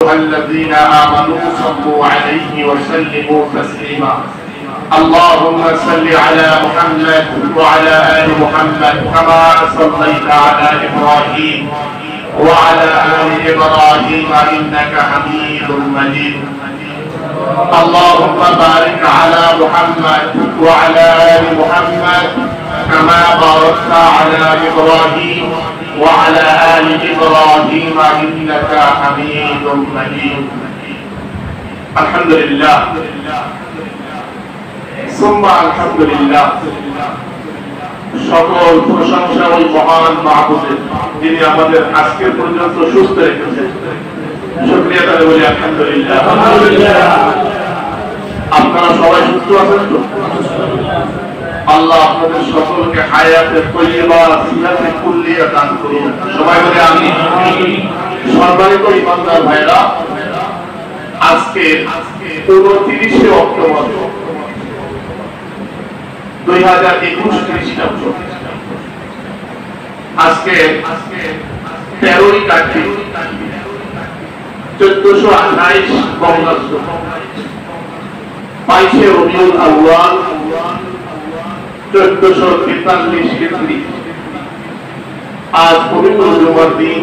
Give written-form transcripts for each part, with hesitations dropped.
الذين آمنوا صلوا عليه وسلموا تسليما اللهم صل على محمد وعلى آل محمد كما صليت على إبراهيم وعلى آل إبراهيم إنك حميد مجيد اللهم بارك على محمد وعلى آل محمد كما باركت على إبراهيم وعلى آل إبراهيم إنك حميد مجيد الحمد لله ثم الحمد لله সকল প্রশংসা ওই মহান মাহবুবের যিনি আমাদের আজকে পর্যন্ত সুস্থ রেখেছেন শুকরিয়া তারে বলি আলহামদুলিল্লাহ। আপনারা সবাই সুস্থ আছেন তো? আল্লাহ আপনাদের সকলকে হায়াতে তৈয়বা সিহাতে কুল্লিয়া দান করুন। সবাই বলে আমিন। সম্মানিত ইমানদার ভাইরা, আজকে 29শে অক্টোবর 2021 খ্রিস্টাব্দ, আজকে 13ই কার্তিক 1428 বঙ্গাব্দ, 22শে রবিউল আউয়াল 1443 হিজরি। আজ পবিত্র জুমার দিন,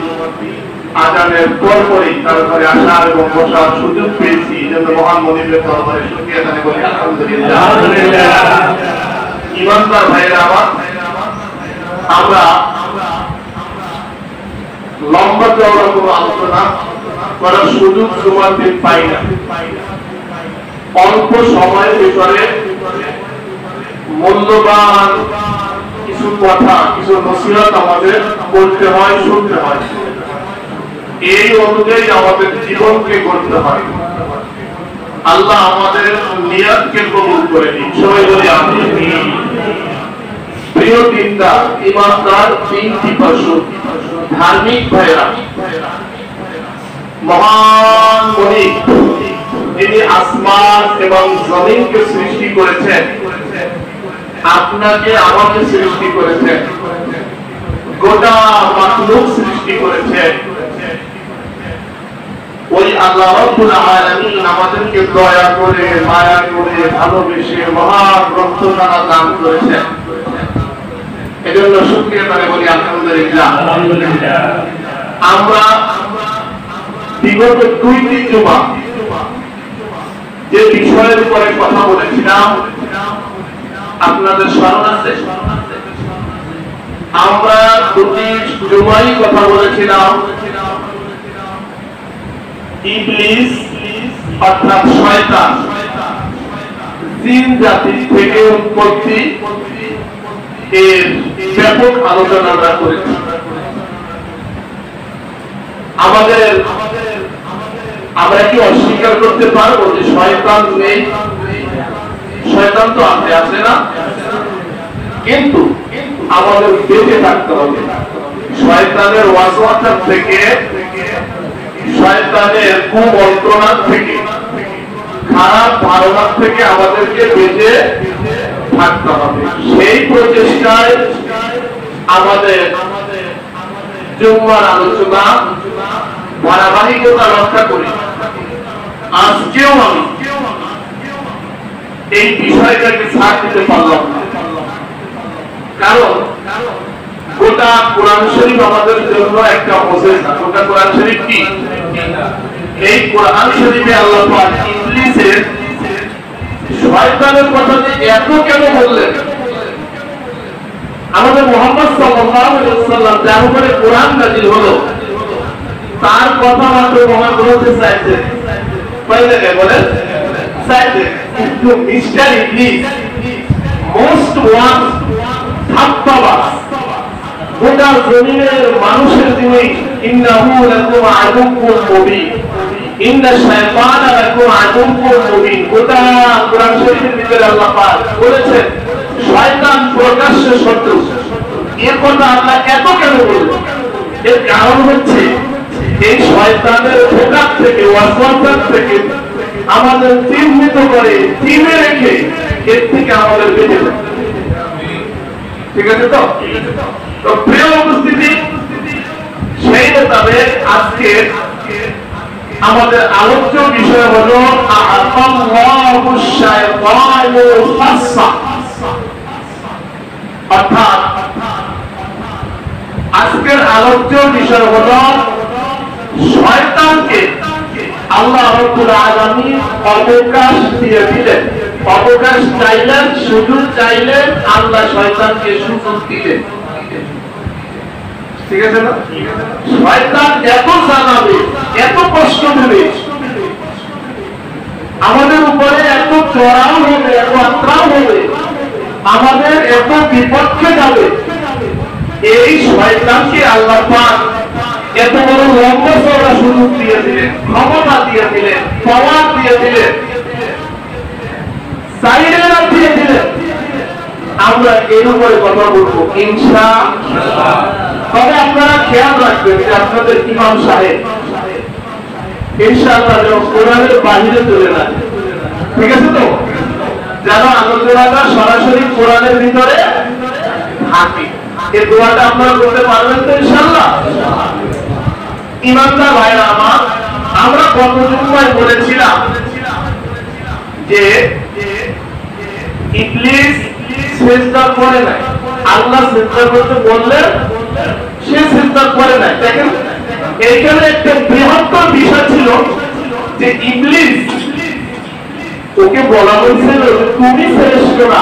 আজানের পরপরই তারপরে আসার এবং বসার সুযোগ পেয়েছি। জন্য মহান মনিবের দরবারে শুকরিয়া জানাই বলি আলহামদুলিল্লাহ। ইমানদার ভাইরা আমার, আমরা লম্বা চওড়া কোনো আলোচনা করার সুযোগ জুমার দিন পাই না। অল্প সময়ের ভিতরে মূল্যবান কিছু কথা, কিছু নসিহত আমাদের করতে হয়, শুনতে হয়। এই অনুযায়ী আমাদের জীবনকে করতে হয়। আল্লাহ আমাদের নিয়তকে কবুল করে নিন। সবাই বলি আমিন। প্রিয় দিনদা, ইমানদার, দিন পিপাসু ধার্মিক ভাইরা, মহান মনিব যিনি আসমান এবং জমিনকে সৃষ্টি করেছেন, আপনাকে আমাকে সৃষ্টি করেছেন, গোটা মাখলুক সৃষ্টি করেছেন, ওই আল্লাহ রাব্বুল আলামিন আমাদেরকে দয়া করে, মায়া করে, ভালোবেসে মহান গ্রন্থখানা দান করেছেন। এজন্য শুকরিয়া করে বলি আলহামদুলিল্লাহ। আমরা বিগত 2-3 জুমা যে বিষয়ের উপরে কথা বলেছিলাম আপনাদের স্মরণ আছে? আমরা 2টি জুমাই কথা বলেছিলাম ইবলিস অর্থাৎ শয়তান জিন জাতি থেকে উৎপত্তি, এর ব্যাপক আলোচনা আমরা করেছি। আমরা কি অস্বীকার করতে পারবো যে শয়তান নেই? শয়তান তো আছে না? কিন্তু আমাদের বেঁচে থাকতে হবে শয়তানের ওয়াসওয়াসা থেকে, শয়তানের কুমন্ত্রণা থেকে, খারাপ ধারণা থেকে আমাদেরকে বেঁচে থাকতে হবে। সেই প্রচেষ্টায় আমাদের জুম্মার আলোচনা ধারাবাহিকতা রক্ষা করি। আজকেও আমি এই বিষয়টাকে ছাড় দিতে পারলাম না, কারণ গোটা কোরআন শরীফ আমাদের জন্য একটা মুজিজা। গোটা কোরআন শরীফ কি? এই কোরআন শরীফে আল্লাহ পাক ইবলিসের, শয়তানের কথা যে এত কেন বললেন? আমাদের মুহাম্মদ সাল্লাল্লাহু আলাইহি ওয়াসাল্লাম যার উপরে কোরআন নাযিল হলো, তার কথা মাত্র মহান বলতে চাইছেন। কয়টাকে বলেন? চাইছে কিন্তু মিস্টার ইবলিস, মোস্ট ওয়ান থাপ্পাবাজ, গোটা জমিনের মানুষের যিনি, ইন্নাহু লাকুম আদুউম মুবিন, ইন্না শাইতানা লাকুম আদুউম মুবিন। গোটা কোরআন শরীফের ভিতরে আল্লাহ পাক বলেছেন শয়তান প্রকাশ্য শত্রু। এর কথা আল্লাহ এত কেন বললেন? এর কারণ হচ্ছে এই শয়তানের ধোঁকা থেকে, ওয়াসওয়াসা থেকে আমাদের চিহ্নিত করে, চিনে রেখে এর থেকে আমাদের বেঁচে থাকতে। ঠিক আছে তো? তো প্রিয় উপস্থিতি, সেই মোতাবেক আজকে আমাদের আলোচ্য বিষয় হলো অর্থাৎ আজকের আলোচ্য বিষয় হলো শয়তানকে আল্লাহ রাব্বুল আলামিন অবকাশ দিয়ে দিলেন, অবকাশ চাইলেন, সুযোগ চাইলেন, আল্লাহ শয়তানকে সুযোগ দিলেন। ঠিক আছে না? শয়তান এত জানাবে, এত কষ্ট দেবে, আমাদের উপরে এত চড়াও হবে, এত আক্রাম হবে, আমাদের এত বিপক্ষে যাবে। এই শয়তানকে আল্লাহ পাক এত বড় লম্বা চড়া সুযোগ দিয়ে দিলেন, ক্ষমতা দিয়ে দিলেন, পাওয়ার দিয়ে দিলেন, সাইরেনা দিয়ে দিলেন। আমরা এর উপরে কথা বলবো ইনশাআল্লাহ। তবে আপনারা খেয়াল রাখবেন যে আপনাদের ইমাম সাহেব ইনশাআল্লাহ যেন কোরআনের বাহিরে চলে না, ঠিক আছে তো? যেন আলোচনাটা সরাসরি কোরআনের ভিতরে থাকে। এই দোয়াটা আপনারা করতে পারবেন তো ইনশাআল্লাহ? ইমানদার ভাইরা আমার, আমরা গত জুমায় বলেছিলাম যে ইবলিস সিজদা করে নাই, আল্লাহ সিজদা করতে বললেন, সে সিজদা করে নাই। দেখেন এইখানে একটা বৃহত্তর বিষয় ছিল যে ইবলিস, ওকে বলা হয়েছিল তুমি শ্রেষ্ঠ না,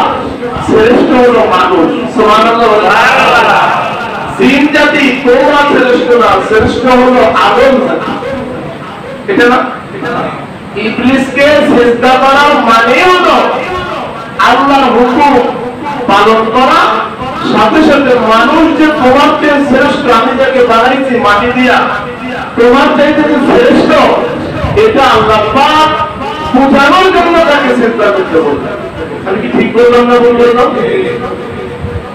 শ্রেষ্ঠ হলো মানুষ। সুবহানাল্লাহ। জিন জাতি তোমরা শ্রেষ্ঠ না, শ্রেষ্ঠ হলো আদম জাতি। এটা না? ইবলিসকে সিজদা করা মানে হলো আল্লাহর হুকুম পালন করা, সাথে সাথে মানুষ যে তোমার চেয়ে শ্রেষ্ঠ, আমি যাকে বানাইছি মাটি দিয়া, তোমার চাইতে যে শ্রেষ্ঠ, এটা আল্লাহ পাক বোঝানোর জন্য তাকে সিজদা করতে বললেন। আমি কি ঠিক বললাম না বললাম?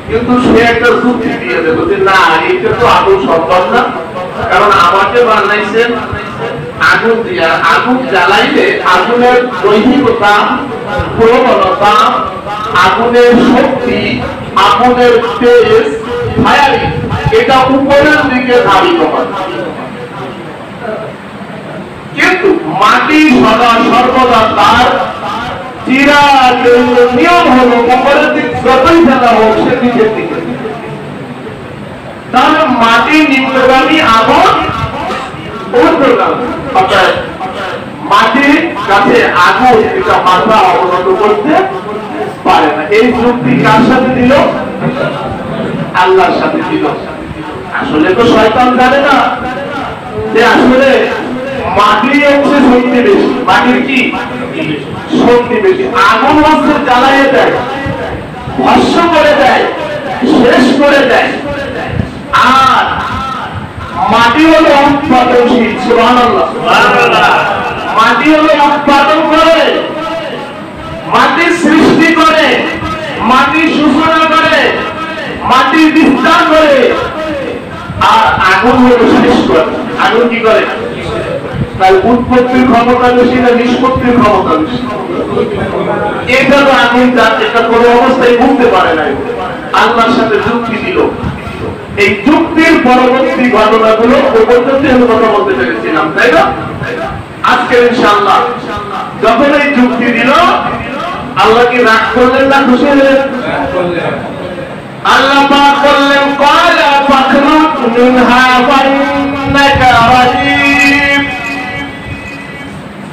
কিন্তু সে একটা যুক্তি দিয়ে দেব যে না, এটা তো আদৌ সম্ভব না, কারণ আমাকে বানাইছেন আগুন দিয়া, আগুন জ্বালাইলে আগুনের দৈহিকতা, প্রবণতা, আগুনের শক্তি, আগুনের তেজ, ফায়ারিং, এটা উপরের দিকে ধাবিত হয়। কিন্তু মাটি সদা সর্বদা তার নিয়ম হলো উপরের দিক যতই ফেলা হোক সে নিচের দিকে। তাহলে মাটি নিম্নগামী, আগুন ঊর্ধ্বগামী। অর্থাৎ মাটির কাছে আগুন এটা মাথা অবনত করতে পারে না। এই যুক্তি কার সাথে দিল? আল্লাহর সাথে দিল। আসলে তো শয়তান জানে না যে আসলে মাটি হচ্ছে শক্তি বেশি। মাটির কি শক্তি বেশি? আগুন হচ্ছে জ্বালাইয়ে দেয়, ভস্ম করে দেয়, শেষ করে দেয়। আর মাটি হলো উৎপাদনশীল। সুবহানাল্লাহ। মাটি হলো উৎপাদন করে, মাটি সৃষ্টি করে, মাটি সূচনা করে, মাটি বিস্তার করে। আর আগুন হলো শেষ করে। আগুন কি করে? তার উৎপত্তির ক্ষমতা বেশি না নিষ্পত্তির ক্ষমতা বেশি? এটা তো আগুন এটা কোনো অবস্থায় বুঝতে পারে না, আল্লাহর সাথে যুক্তি দিল। এই যুক্তির পরবর্তী ঘটনাগুলো ও পর্যন্ত আমি কথা বলতে পেরেছিলাম, তাই না? আজকে ইনশাআল্লাহ যখন এই যুক্তি দিল, আল্লাহ কি রাগ করলেন না খুশি হলেন? আল্লাহ পাক বললেন ক্বালা ফাখরুজ মিনহা ফাইন্নাকা রাজীম।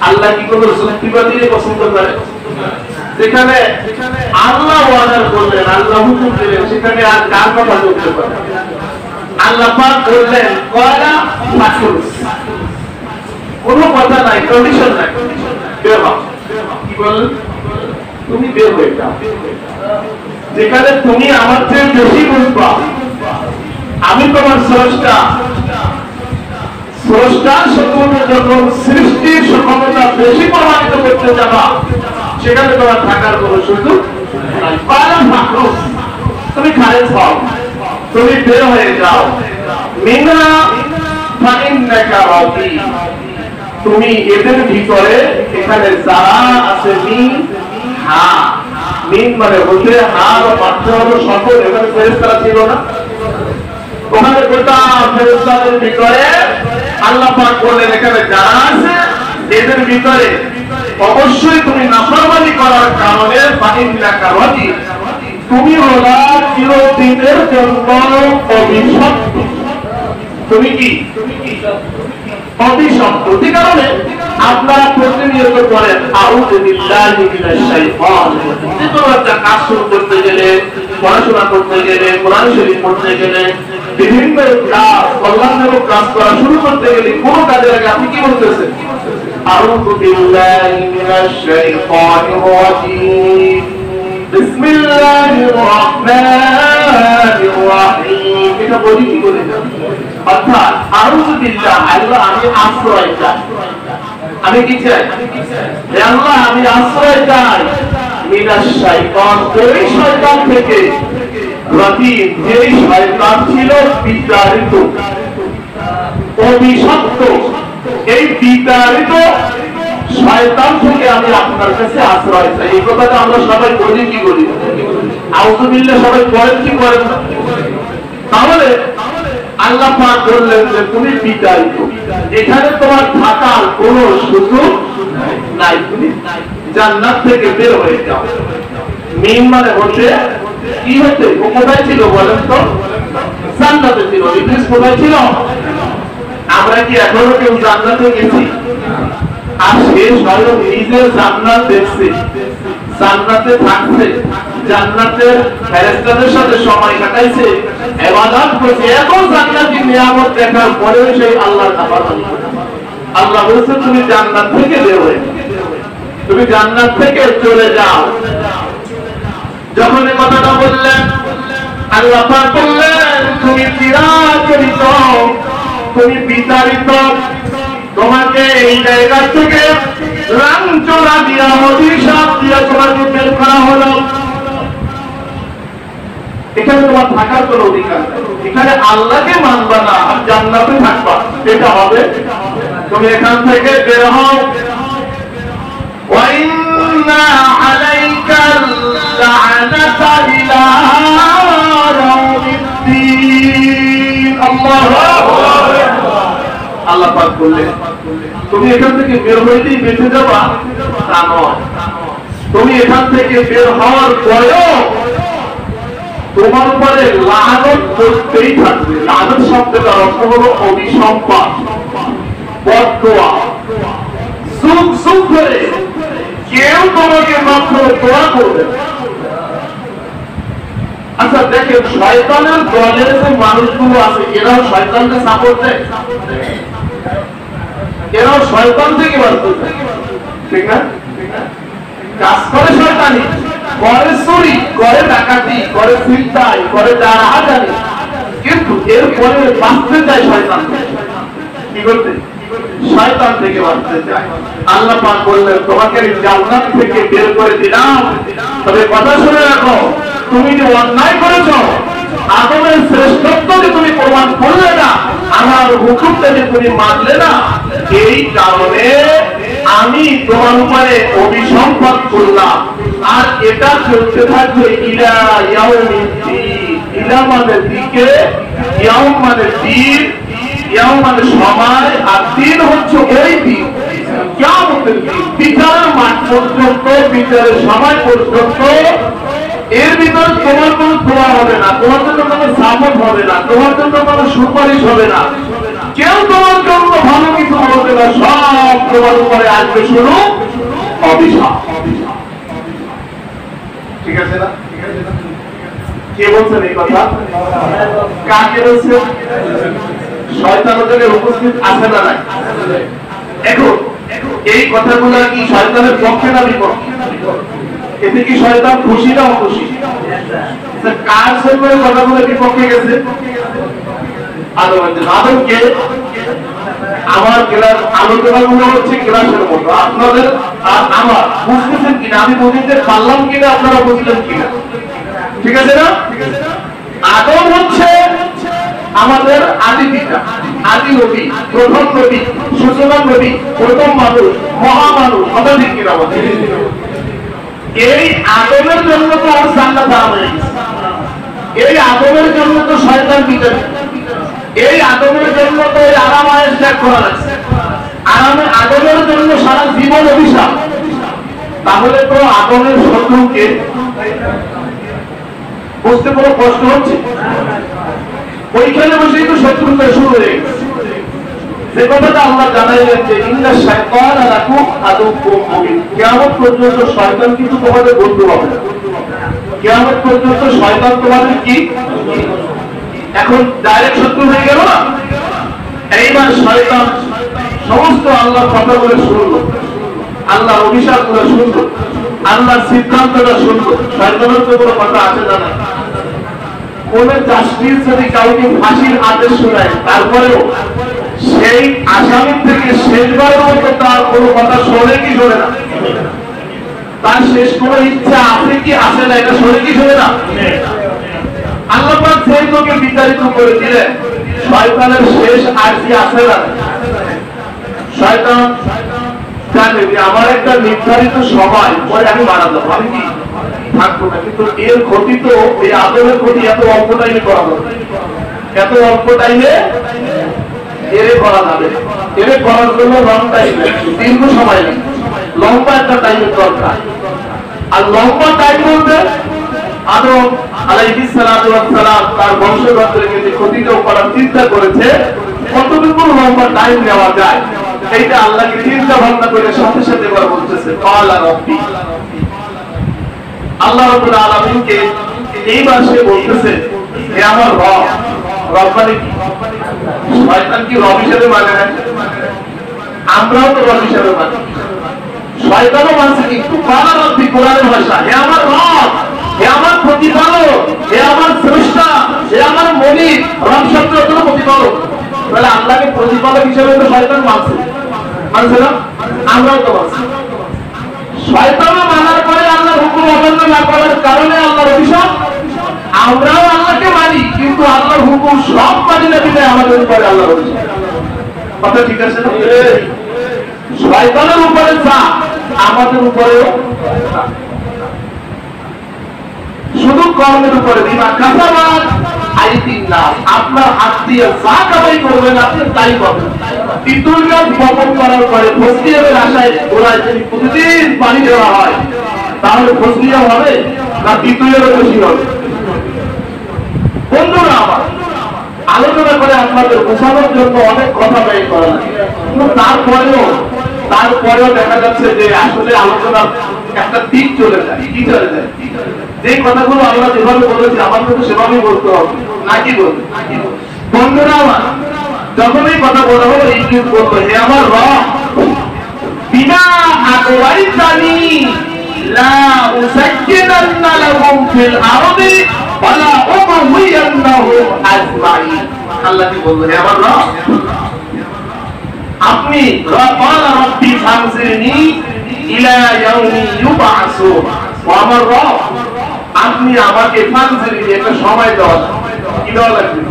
আল্লাহ কি কোনো যুক্তিবাদী পছন্দ করে? যেখানে আল্লাহ ওয়াদা করলেন, আল্লাহ হুকুম দিলেন, সেখানে আর কার কথা বলতে পারে? আল্লাহ পাক বললেন ক্বালা ফাখরুজ, কোনো কথা নাই, কন্ডিশন নাই, বের হও। কি বললেন? তুমি বের হয়ে যাও। যেখানে তুমি আমার চেয়ে বেশি বুঝবা, আমি তোমার স্রষ্টা, স্রষ্টার সম্পর্কে যখন সৃষ্টির ক্ষমতা বেশি প্রমাণিত করতে যাবা, সেখানে তোমার থাকার কোনো সুযোগ নাই। তুমি খারেজ হও, তুমি বের হয়ে যাও। মিনহা ফাইন্নাকা রাজীম, তুমি এদের ভিতরে এখানে যারা আছে মিনহা, মিন মানে বলতে হার অর্থ হলো সকল। এখানে ফেরেশতারা ছিল না, ওখানে গোটা ফেরেশতাদের ভিতরে আল্লাহ পাক বললেন এখানে যারা আছে এদের ভিতরে অবশ্যই তুমি নাফরমানি করার কারণে ফাইন্নাকা রাজি, তুমি হলা চিরদিনের জন্য অভিশপ্ত। তুমি কি অভিশপ্ত? যে কারণে আপনারা প্রতিনিয়ত করেন আউযু বিল্লাহি মিনাশ শাইতানির রাজিম। যে কোনো একটা কাজ শুরু করতে গেলে, পড়াশোনা করতে গেলে, কোরআন শরীফ পড়তে গেলে, বিভিন্ন কাজ কল্যাণমূলক কাজ করা শুরু করতে গেলে কোন কাজের আগে আপনি কি বলতেছেন? আউযু বিল্লাহি মিনাশ শাইতানির রাজিম, বিসমিল্লাহির রহমানির রহিম। এটা বলি কি করে? অর্থাৎ আউযু বিল্লাহ, আল্লাহ আমি আশ্রয় চাই। আমি কি চাই? আল্লাহ আমি আশ্রয় চাই মিনাশ শাইতান, ওই শয়তান থেকে, রাজিম যেই শয়তান ছিল বিতাড়িত, অভিশপ্ত। এই বিতাড়িত শয়তান থেকে আমি আপনার কাছে আশ্রয় চাই। এই কথাটা আমরা সবাই বলি কি বলি? আউযু বিল্লাহ সবাই পড়েন কি করেন না? তাহলে আল্লাহ পাক বললেন যে তুমি বিতাড়িত, এখানে তোমার থাকার কোনো সুযোগ নাই, তুমি জান্নাত থেকে বের হয়ে যাও। মিন মানে হচ্ছে কি হচ্ছে? ও কোথায় ছিল বলেন তো? জান্নাতে ছিল। ইবলিস কোথায় ছিল? আমরা কি এখনো কেউ জান্নাতে গেছি? আর সে স্বয়ং নিজে জান্নাত দেখছে, জান্নাতে থাকছে, জান্নাতের ফেরেশতাদের সাথে সময় কাটাইছে, ইবাদত করছে। এখন জান্নাতি নিয়ামত দেখার পরেও সেই আল্লাহর নাফরমানি করে। আল্লাহ বলছে তুমি জান্নাত থেকে বের হয়ে, তুমি জান্নাত থেকে চলে যাও। যখন এই কথাটা বললেন আল্লাহ পাক বললেন তুমি বিতাড়িত, তুমি বিতাড়িত, তোমাকে এই জায়গা থেকে লাঞ্ছনা দিয়া, অভিশাপ দিয়া তোমাকে বের করা হলো। এখানে তোমার থাকার কোনো অধিকার নেই। এখানে আল্লাহকে মানবা না আর জান্নাতে থাকবা, এটা হবে? তুমি এখান থেকে বের হও। ওয়াইন্না আলাইকাল লা'নাতা ইলা ইয়াউমিদ্দিন। আল্লাহু আকবার। আল্লাহ পাক বললেন তুমি এখান থেকে বের হইলেই বেঁচে যাবা তা নয়, তুমি এখান থেকে বের হওয়ার পরেও তোমার উপরে লানত করতেই থাকবে। লানত শব্দটার অর্থ হলো অভিসম্পাদ, বদদোয়া। যুগ যুগ ধরে কেউ তোমাকে মাত্র দোয়া করবে। আচ্ছা দেখেন, শয়তানের দলের যে মানুষগুলো আছে এরাও শয়তানকে সাপোর্ট দেয়, এরাও শয়তান থেকে বাঁচতে চায়, ঠিক না? কাজ করে শয়তানি, করে চুরি, করে ডাকাতি, করে ছিনতাই, করে রাহাজানি, কিন্তু এরপরে বাঁচতে চায় শয়তান। কি করতে? শয়তান থেকে বাঁচতে চায়। আল্লাহ পাক বললেন তোমাকে জান্নাত থেকে বের করে দিলাম, তবে কথা শুনে রাখো, তুমি যে অন্যায় করেছো, আদমের শ্রেষ্ঠত্বকে তুমি প্রমাণ করলে না, আমার হুকুমটাকে তুমি মানলে না, এই কারণে আমি তোমার উপরে অভিসম্পাদ করলাম। আর এটা চলতে থাকবে ইলা ইয়াউমিদ্দিন। ইলা মানে দিকে, ইয়াউম মানে দিন, ইয়াউম মানে সময়, আর দিন হচ্ছে ওই দিন কিয়ামতের দিন, বিচারের মাঠ পর্যন্ত, বিচারের সময় পর্যন্ত। এর ভিতরে তোমার কোনো দোয়া হবে না, তোমার জন্য কোনো সাপোর্ট হবে না, তোমার জন্য কোনো সুপারিশ হবে না, কেউ তোমার জন্য ভালো কিছু হবে না, সব তোমার উপরে আসবে শুরু অভিশাপ। ঠিক আছে না? কে বলছেন এই কথা? কাকে বলছে? শয়তান ওখানে উপস্থিত আছে না নাই? এখন এই কথাগুলো কি শয়তানের পক্ষে না বিপক্ষে? এতে কি শয়তান খুশি না অখুশি? কার জন্য কথাগুলো বিপক্ষে গেছে? আদমকে। আমার ক্লাস আলোচনাগুলো হচ্ছে ক্লাসের মতো, আপনাদের আর আমার বুঝতেছেন কিনা, আমি বুঝতে পারলাম কিনা, আপনারা বুঝলেন কিনা? ঠিক আছে না? আদম হচ্ছে আমাদের আদি পিতা, আদি নবী, প্রথম নবী, সূচনা নবী, প্রথম মানুষ, মহামানুষ। কথা ঠিক কিনা? এই আদমের জন্য তো আর জান্নাত হারাম হয়ে গেছে, এই আদমের জন্য তো শয়তান বিতাড়িত, এই আদমের জন্য তো এই আরাম আয়েশ ত্যাগ করা লাগছে, আদমের জন্য সারা জীবন অভিশাপ। তাহলে তো আদমের শত্রুকে বুঝতে কোনো কষ্ট হচ্ছে? ওইখানে বসেই তো শত্রুতা শুরু হয়ে গেছে। যে কথাটা আল্লাহ জানাইলেন যে ইন্না শাইতানা লাকুম আদুউম মুবিন, কিয়ামত পর্যন্ত শয়তান কিন্তু তোমাদের বন্ধু হবে না। কিয়ামত পর্যন্ত শয়তান তোমাদের কি এখন ডাইরেক্ট শত্রু হয়ে গেল না? এইবার শয়তান সমস্ত আল্লাহর কথাগুলো শুনলো, আল্লাহর অভিশাপগুলো শুনলো, আল্লাহর সিদ্ধান্তটা শুনলো। শয়তানের তো কোনো কথা আছে না? কোন জাস্টিস যদি কাউকে ফাঁসির আদেশ শোনায়, তারপরেও সেই আসামি থেকে শেষবারের মতো তার কোনো কথা শোনে কি শোনে না? তার শেষ কোনো ইচ্ছা আছে কি আসে না, এটা শোনে কি শোনে না? আল্লাহ পাক সেই লোকে বিতাড়িত করে দিলেন, শয়তানের শেষ আরজি আছে না? শয়তান জানে যে আমার একটা নির্ধারিত সময় পরে আমি মারা যাবো, আমি কি থাকবো না। কিন্তু এর ক্ষতি তো এই আদমের ক্ষতি এত অল্প টাইমে করা যাবে, এত অল্প টাইমে এরে করা যাবে। এরে করার জন্য লং টাইম, দীর্ঘ সময় লাগে, লম্বা একটা টাইমের দরকার। আর লম্বা টাইম বলতে আদম আলাইহিস সালাতু ওয়াস সালাম তার বংশধরদেরকে যে ক্ষতিটা করার চিন্তা করেছে, কতটুকু লম্বা টাইম নেওয়া যায়, এইটা আল্লাহকে চিন্তা ভাবনা করে সাথে সাথে এবার বলতেছে ক্বালা রাব্বি। আল্লাহ রাব্বুল আলামিনকে এইবার সে বলতেছে হে আমার রব। রব মানে কি? শয়তান কি রব হিসেবে মানে না? আমরাও তো রব হিসেবে মানি, শয়তানও মানছে। কিন্তু ক্বালা রাব্বি কোরআনের ভাষা, হে আমার রব, হে আমার প্রতিপালক, হে আমার স্রষ্টা, হে আমার মালিক। রব শব্দ হলো প্রতিপালক। তাহলে আল্লাহকে প্রতিপালক হিসেবে তো শয়তান মানছে, মানছে না? আমরাও তো মানছি। শয়তানও মানার পরে আল্লাহর হুকুম অমান্য না করার কারণে আল্লাহর অভিশাপ। আমরাও আল্লাহকে মানি কিন্তু আল্লাহর হুকুম সব মানি না দিলে আমাদের উপরে আল্লাহর অভিশাপ। কথা ঠিক আছে না? শয়তানের উপরে যা আমাদের উপরেও শুধু কর্মের উপরে বিমা কাসাবাত আইদিন নাস, আপনার হাত দিয়ে যা কামাই করবেন আপনি তাই পাবেন। তিতুল গাছ বপন করার পরে ফসলিয়ামের আশায় ওরাই যদি প্রতিদিন পানি দেওয়া হয়, তাহলে ফসলিয়াম হবে না তিতুলেরও বেশি হবে? বন্ধুরা আমার, আলোচনা করে আপনাদের বোঝানোর জন্য অনেক কথা ব্যয় করা লাগে, কিন্তু তারপরেও দেখা যাচ্ছে যে আসলে আলোচনার একটা দিক চলে যায়। কি চলে যায়? যে কথাগুলো আমরা যেভাবে বলেছি আমার কিন্তু সেভাবেই বলতে হবে, নাকি বলবো? বন্ধুরা আমার, যখন এই কথা বলা হলো ইংলিশ বলতো হে আমার রব, বিনা আগওয়াইতানি লা উসাজ্জিদান্না লাহুম ফিল আরদি ওয়ালা উমহিয়ান্নাহুম আজমাইন। আল্লাহ কি বললো? হে আমার রব, আপনি ক্বালা রাব্বি ফানজিরনি ইলা ইয়াউমি ইউবআসুন। ও আমার রব, আপনি আমাকে ফানজিরনি একটা সময় দেওয়া, কি দেওয়া লাগবে?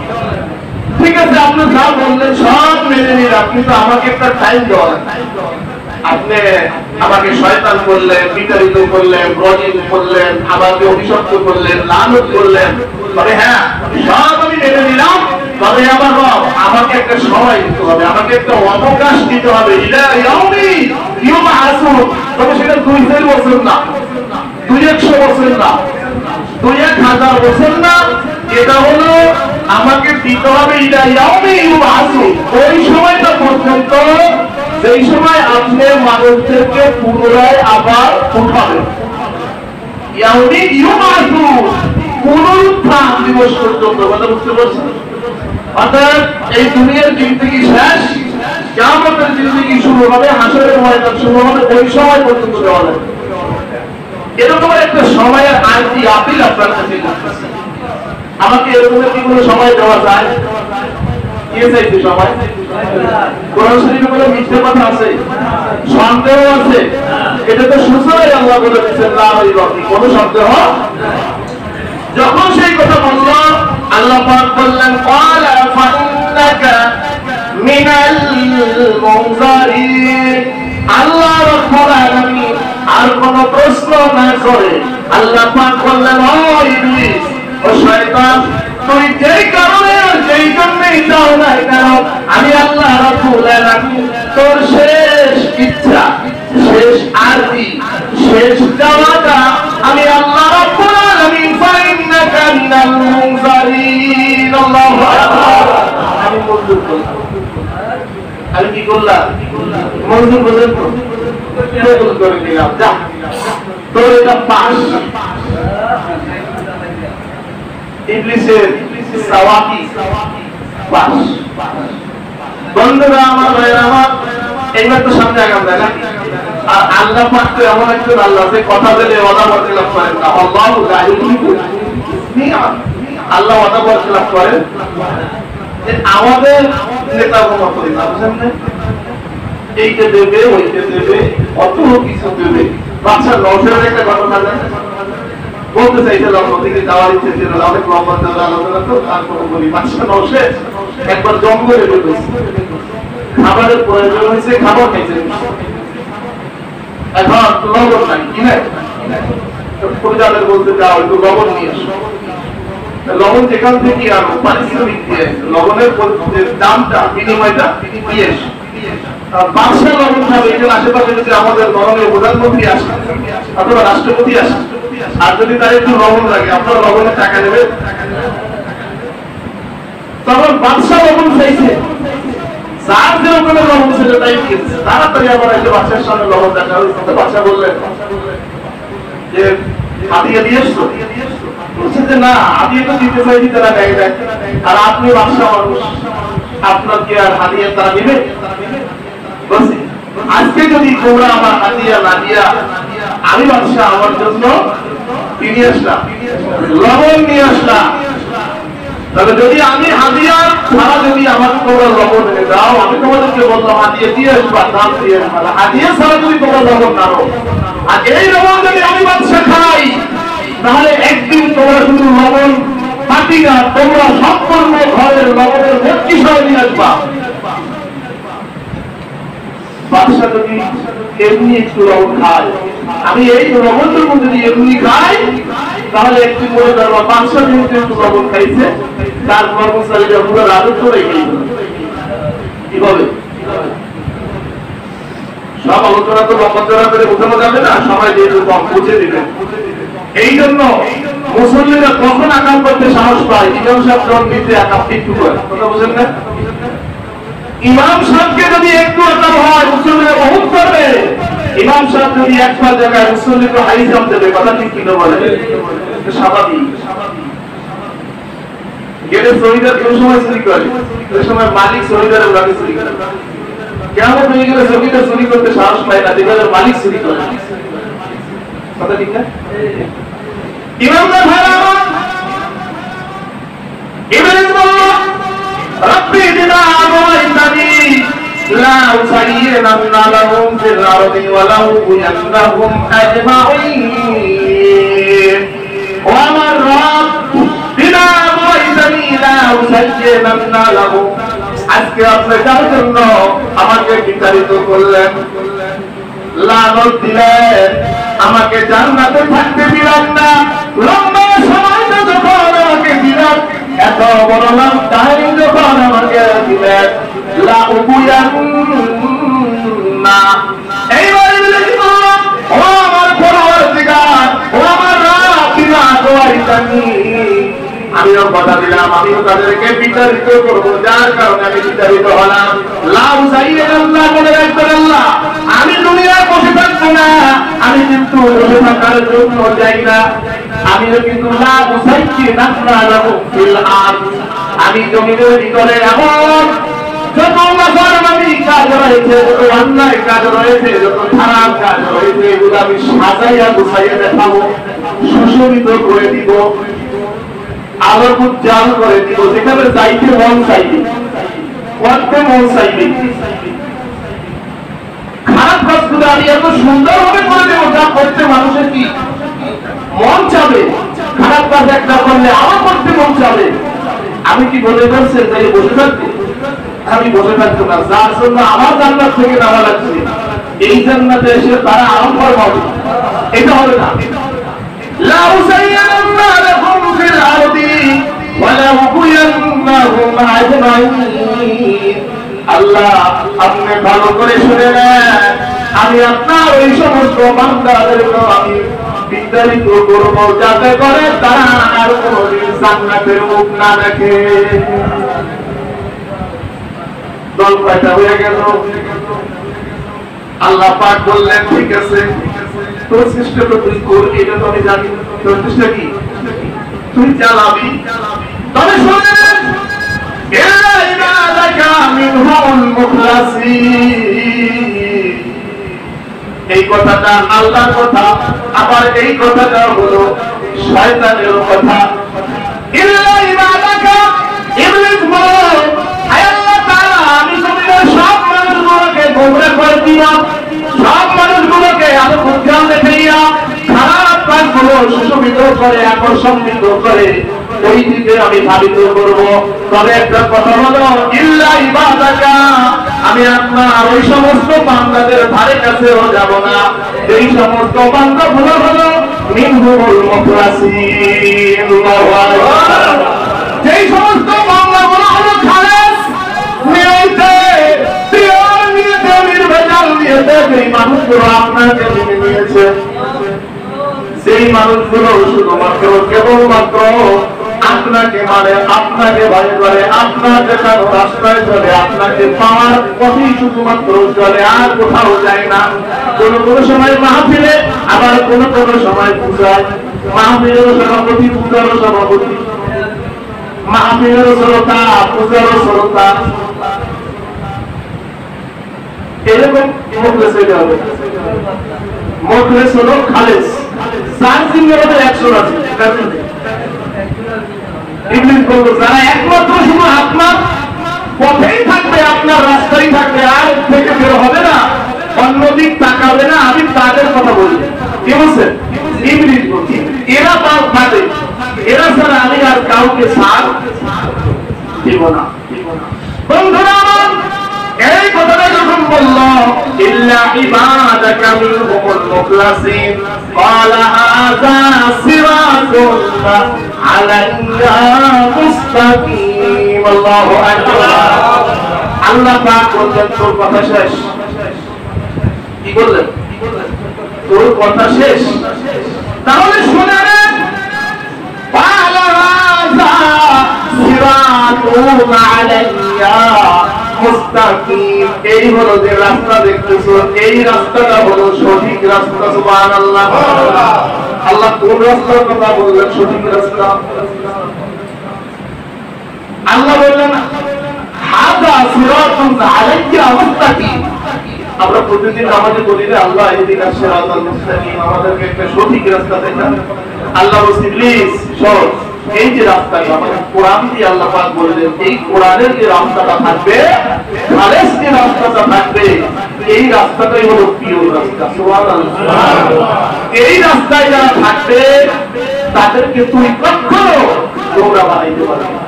ঠিক আছে, আপনি যা বললেন সব মেনে নিলাম, কিন্তু আমাকে একটা টাইম দেওয়া লাগবে। আপনি আমাকে শয়তান করলেন, বিতাড়িত করলেন, রজিম করলেন, আমাকে অভিশপ্ত করলেন, লানত করলেন, তবে হ্যাঁ সব আমি মেনে নিলাম, তবে আমার রব আমাকে একটা সময় দিতে হবে, আমাকে একটা অবকাশ দিতে হবে। ইলা ইয়াউমি ইউবআসুন। তবে সেটা 200 বছর না, 200 বছর না, 2000 বছর না, এটা হলো আমাকে দিতে হবে ইলা ইয়াউমি ইউবআসুন, ওই সময়টা পর্যন্ত যেই সময় আপনি মানুষদেরকে পুনরায় আবার উঠাবেন। ইয়াউমি ইউবআসুন, পুনরুত্থান দিবস পর্যন্ত। কথা বুঝতে পারছেন? অর্থাৎ এই দুনিয়ার জিন্দেগি শেষ, কিয়ামতের জিন্দেগি শুরু হবে, হাসরের ময়দান শুরু হবে, ওই সময় পর্যন্ত দেওয়া যাবে। এরকম একটা সময়ের আইনি আপিল আপনার কাছে করতেছে। আমাকে এরকম কি কোনো সময় দেওয়া যায়? কে চাইছে সময়? কোরআন শরীফে কোনো মিথ্যে কথা আছে? সন্দেহ আছে? এটা তো সুসরাই আল্লাহ বলে দিয়েছেন লা রাইবা ফি, কোনো সন্দেহ। যখন সেই কথা বলল, আল্লাহ পাক বললেন ক্বালা ফাইন্নাকা মিনাল মুনজারিন। আল্লাহ রাব্বুল আলামিন আর কোনো প্রশ্ন না করে আল্লাহ পাক বললেন ও ইবলিস, ও শয়তান, তুই যেই কারণে যেই জন্যই দাও না কেন আমি আল্লাহ রাব্বুল আলামিন তোর শেষ ইচ্ছা শেষ আরজি শেষ চাওয়াটা আমি আল্লাহ রাব্বুল আলামিন ফাইন্নাকা মিনাল মুনজারিন আল্লাহু আকবার আমি মঞ্জুর করলাম আমি কি করলাম মঞ্জুর করলেন তো কবুল করে দিলাম যা তোর এটা পাস ইবলিসের সাওয়াকি পাস বন্ধুরা আমার ভাইরা আমার এইবার তো সামনে আগাম দেখা আর আল্লাহ পাক তো এমন একজন আল্লাহ যে কথা বলে ওয়াদা বরকত করেন না আল্লাহু আল্লাহ ওয়াদা বরকত করেন আমাদের নেতা কোনো করি না বুঝেন না এইটা দেবে ওইটা দেবে অত কিছু দেবে বাচ্চা নজরের একটা ঘটনা বলতে চাইছিলাম ওদিকে যাওয়ার ইচ্ছে ছিল অনেক লম্বা আলোচনা তো তারপরে বলি বাচ্চা নজরে একবার জঙ্গলে ঢুকেছে খাবারের প্রয়োজন হয়েছে খাবার খাইছে এখন লবণ নাই কিনে পরিবারের বলতে যাও একটু লবণ নিয়ে আসো লবণ যেখান থেকে আনো পারিশ্রমিক দিয়ে লবণের দামটা বিনিময়টা দিয়ে এসো বাদশা লবণ খাবে এই জন্য আশেপাশে যদি আমাদের মাননীয় প্রধানমন্ত্রী আসে অথবা রাষ্ট্রপতি আসে আর যদি তার একটু লবণ লাগে আপনার লবণের টাকা দেবে তখন বাদশা লবণ চাইছে যার যে ওখানে লবণ ছিল তাই দিয়েছে তাড়াতাড়ি আবার এসে বাদশার সামনে লবণ দেখা হয়েছে বাদশা বললেন যে হাতিয়ে দিয়ে এসছো বলছে যে না হাতিয়ে তো দিতে চাইছি তারা দেয় দেয় আর আপনি বাদশা মানুষ আপনার কি আর হাতিয়ে তারা নেবে বলছি আজকে যদি তোমরা আমার হাতিয়া না দিয়া আমি বাদশা আমার জন্য নিয়ে আসলাম লবণ নিয়ে আসলাম তবে যদি আমি হাতিয়ার ছাড়া যদি আমার তোমরা লবণ এনে দাও আমি তোমাদেরকে বললাম হাতিয়ে দিয়ে আসবা দাম দিয়ে আসবা হাতিয়া ছাড়া যদি তোমরা লবণ নাও আর এই লবণ যদি আমি বাদশা খাই তাহলে একদিন তোমরা শুধু লবণ পাতি না তোমরা সম্পূর্ণ ঘরের লবণের ভর্তি সহ নিয়ে আসবা বাদশা যদি এমনি একটু লবণ খায় আমি এই লবণের মধ্যে যদি এমনি খাই তাহলে একটু মনে করবো বাদশা যেহেতু একটু লবণ খাইছে তার কর্মচারীরা পুরো রাজত্ব রেখে কিভাবে সব আলোচনা তো লম্বা করে উঠানো যাবে না সবাই যেহেতু কম বুঝে দিবেন এই জন্য মুসল্লিরা কখন আকাম করতে সাহস পায় ইমাম সাহেব জন দিতে আকাম একটু করে কথা বুঝেন না ইমাম সাহেবকে যদি একটু আকাম হয় মুসল্লিরা বহুত করবে ইমাম সাহেব যদি একবার জায়গায় মুসল্লিকে হাই জাম দেবে কথা ঠিক কিনা বলে স্বাভাবিক গেলে শহীদার কোন সময় চুরি করে ওই সময় মালিক শহীদারের গাড়ি চুরি করে কেমন হয়ে গেলে শহীদার চুরি করতে সাহস পায় না যেখানে মালিক চুরি করে কথা ঠিক না ইমামদের ভাইরা ইবলিস বলল রব্বি বিমা আমাইতানি লা উসাইয়িনান্না লাহুম ফিল আরদি ওয়া লা উয়ান্নাহুম আজমাঈন ওয়া আমার রব বিমা আমাইতানি লা উসাইয়িনান্না লাহুম আজকে আপনি যার জন্য আমাকে বিতাড়িত করলেন লানত দিলেন আমাকে জান্নাতে থাকতে দিলাম না লম্বা সময়টা যখন আমাকে দিলেন এত বড় নাম তাই যখন আমাকে দিলেন লা উবুয়ান্না এইবারে লিখো ও আমার পরওয়ারদিগার ও আমার রব বিমা আমাইতানি আমিও কথা দিলাম আমিও তাদেরকে বিতাড়িত করবো যার কারণে আমি বিতাড়িত হলাম লাউ সাইয়্যিদাল্লাহ বলে রাখবেন আল্লাহ আমি দুনিয়ায় বসে থাকবো না আমি কিন্তু বসে থাকার জন্য যাই না আমিও কিন্তু লাউ সাইয়্যিদাল্লাহ লাহু ফিল আরদ আমি জমিনের ভিতরে এমন যত নাফরমানি কাজ রয়েছে যত অন্যায় কাজ রয়েছে যত খারাপ কাজ রয়েছে এগুলো আমি সাজাইয়া গুছাইয়া দেখাবো সুশোভিত করে দিব আলোর উজ্জ্বল করে দিব যেখানে যাইতে মন চাইবে করতে মন চাইবে খারাপ কাজগুলো আমি এত সুন্দর ভাবে করে দেবো যা করতে মানুষের কি মন চাবে খারাপ কাজ একটা করলে আমার করতে মন চাবে আমি কি বলে বলছেন তাই বসে থাকবো আমি বসে থাকবো না যার জন্য আমার জান্নাত থেকে নামা লাগছে এই জান্নাতে এসে তারা আরম্ভ হবে এটা হবে না لا أزينن لهم في الأرض ولا লাউগুয়ান্নাহুম আজমাইন। আল্লাহ আপনি ভালো করে শুনে নেন, আমি আপনার ওই সমস্ত বান্দাদেরকে আমি বিতাড়িত করবো যাতে করে তারা আর কোনদিন জান্নাতের মুখ না দেখে। দল কয়টা হয়ে গেল? আল্লাহ পাক বললেন ঠিক আছে, তোর চেষ্টা তো তুই করবি, এটা তো আমি জানি। তোর চেষ্টা কি? তুই চালাবি। তবে শোনেন, ইল্লা ইবাদাকা মিনহুল মুখলাসিন। এই কথাটা আল্লাহর কথা, আবার এই কথাটা হলো শয়তানের কথা। ইল্লা ইবাদাকা, ইবলিস বলে, হে আল্লাহ তাআলা, আমি জমিনের সব মানুষগুলোকে গোমরাহ করে দিয়া, সব মানুষগুলোকে আলো উজ্জ্বল দেখাইয়া, খারাপ কাজগুলো সুশোভিত করে, আকর্ষণিত করে ওই দিকে আমি ধাবিত করব। তবে একটা কথা হলো, ইল্লা ইবাদাকা, আমি আপনার ওই সমস্ত বান্দাদের ধারে কাছেও যাব না এই সমস্ত বান্দাগুলো হলো মিনহুল মুখলাসিন। যেই সমস্ত বান্দাগুলো হলো খালেস নিয়তে, পিওর নিয়তে, নির্ভেজাল নিয়তে যেই মানুষগুলো আপনাকে মেনে নিয়েছে, সেই মানুষগুলো শুধুমাত্র কেবলমাত্র আপনাকে মানে, আপনাকে ভয় করে, আপনার দেখানো রাস্তায় চলে, আপনাকে পাওয়ার পথেই শুধুমাত্র চলে, আর কোথাও যায় না। কোন কোন সময় মাহফিলে, আবার কোন কোন সময় পূজায়। মাহফিলেরও সভাপতি, পূজারও সভাপতি, মাহফিলেরও শ্রোতা, পূজারও শ্রোতা। এরকম মুখলেস হইতে হবে। মুখলেস হলো খালেস, যার জিম্মেদারি 100 আছে। ইবলিস বলল, যারা একমাত্র শুধু আপনার পথেই থাকবে, আপনার রাস্তায় থাকবে, আর থেকে বের হবে না, অন্যদিক তাকাবে না, আমি তাদের কথা বলি। কি বলছেন? ইবলিস বলছে এরা তাও থাকে, এরা ছাড়া আমি আর কাউকে ছাড় দিব না। বন্ধুরা আমার, এই কথাটা যখন বলল, ইল্লা ইবাদাকা মিনহুল মুখলাসিন, ক্বালা হাযা সিরাতুন আলাইয়া মুস্তাকিম। আল্লাহু আকবার। আল্লাহ পাক বললেন, তোর কথা শেষ। কি বললেন? তোর কথা শেষ। তাহলে শুনে নেন, ক্বালা হাযা সিরাতুন আলাইয়া মুস্তাকিম। এই হলো যে রাস্তা দেখতেছো, এই রাস্তাটা হলো সঠিক রাস্তা। সুবহানাল্লাহ। আল্লাহ কোন রাস্তার কথা বললেন? সঠিক রাস্তা। আল্লাহ বললেন হাযা সিরাতুন আলাইয়া মুস্তাকিম। আমরা প্রতিদিন নামাজে বলি যে আল্লাহ ইহদিনাস সিরাতাল মুস্তাকিম, আমাদেরকে একটা সঠিক রাস্তা দেখান। আল্লাহ বলছেন, প্লিজ শোন, এই যে রাস্তাটা আমাদের কোরআন দিয়ে আল্লাহ পাক বললেন, এই কোরআনের যে রাস্তাটা থাকবে, খালেস যে রাস্তাটা থাকবে, এই রাস্তাটাই হলো প্রিয় রাস্তা। সুবহানাল্লাহ। এই রাস্তায় যারা থাকবে তাদেরকে তুই কখনো গোমরা বানাইতে পারবি না।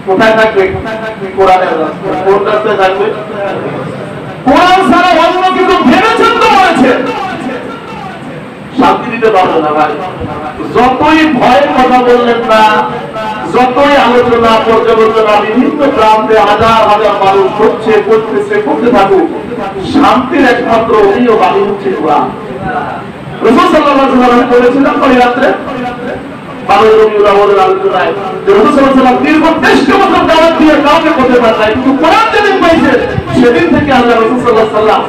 কোথায় থাকবে? কোরআনের রাস্তা। কোন রাস্তায় থাকবে? কোরআন ছাড়া অন্য কিছু ভেবেছেন তো বলেছেন, শান্তি দিতে পারবে না ভাই। যতই ভয়ের কথা বললেন না, যতই আলোচনা পর্যালোচনা বিভিন্ন প্রান্তে হাজার হাজার মানুষ হচ্ছে, করতেছে, করতে থাকুক, শান্তির একমাত্র অভিনয় বাণী হচ্ছে কোরআন। রাসূল সাল্লাল্লাহু আলাইহি ওয়াসাল্লাম বলেছিলেন ওই রাত্রে বারো রবিউল আউয়ালের আলোচনায়, যে রাসূল সাল্লাল্লাহু আলাইহি ওয়াসাল্লাম দীর্ঘ 23 বছর দাওয়াত দিয়ে কাউকে করতে পারেন নাই, কিন্তু কোরআন যেদিন পাইছে সেদিন থেকে আল্লাহ রাসূল সাল্লাল্লাহু আলাইহি ওয়াসাল্লাম